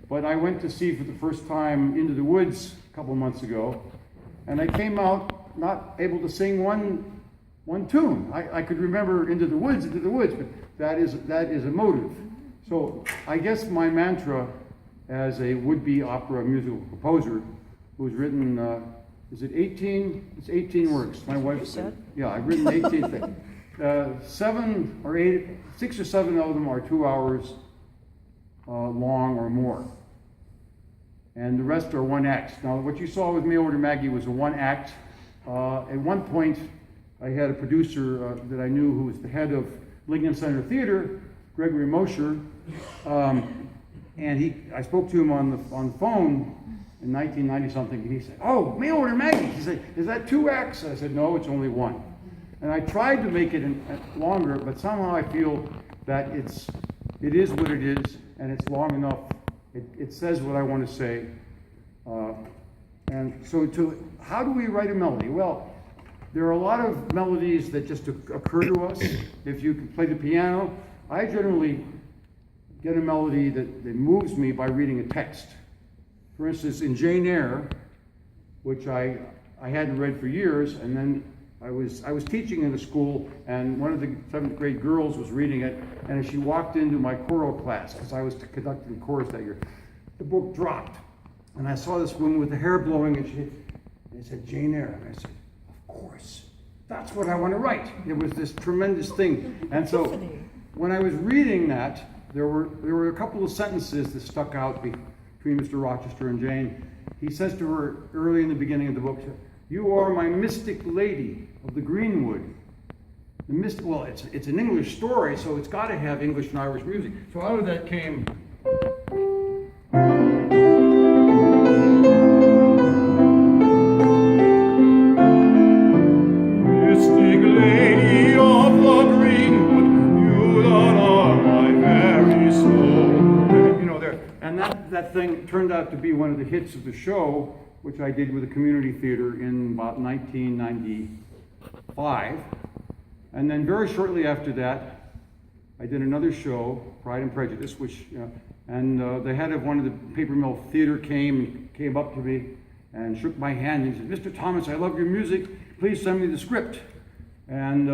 but I went to see for the first time Into the Woods a couple months ago, and I came out not able to sing one tune. I could remember Into the Woods, but that is a motive. So I guess my mantra as a would-be opera musical composer who's written, is it 18? It's 18 works. My wife said. Yeah, I've written 18 things. 7 or 8, 6 or 7 of them are 2 hours long or more. And the rest are one acts. Now, what you saw with Mail Order Maggie was a one act. At one point, I had a producer that I knew who was the head of Lincoln Center Theater, Gregory Mosher, and I spoke to him on the phone in 1990 something, and he said, "Oh, Mail Order Maggie." He said, "Is that 2 acts?" I said, "No, it's only 1." And I tried to make it longer, but somehow I feel that it is what it is, and it's long enough. It says what I want to say. And so how do we write a melody? Well, there are a lot of melodies that just occur to us. If you can play the piano, I generally get a melody that moves me by reading a text. For instance, in Jane Eyre, which I hadn't read for years, and then I was teaching in a school, and one of the 7th grade girls was reading it, and as she walked into my choral class, because I was conducting chorus that year, the book dropped, and I saw this woman with the hair blowing, and she said, "Jane Eyre," and I said, "Of course, that's what I want to write." It was this tremendous thing, and so when I was reading that, there were a couple of sentences that stuck out between Mr. Rochester and Jane. He says to her early in the beginning of the book, "You are my mystic lady of the greenwood." Well, it's an English story, so it's got to have English and Irish music. So out of that came. Mystic lady of the greenwood, you that are my very soul. You know, and that thing turned out to be one of the hits of the show, which I did with a community theater in about 1995. And then very shortly after that, I did another show, Pride and Prejudice, which, and the head of one of the Paper Mill Theater came up to me and shook my hand and he said, "Mr. Thomas, I love your music. Please send me the script." And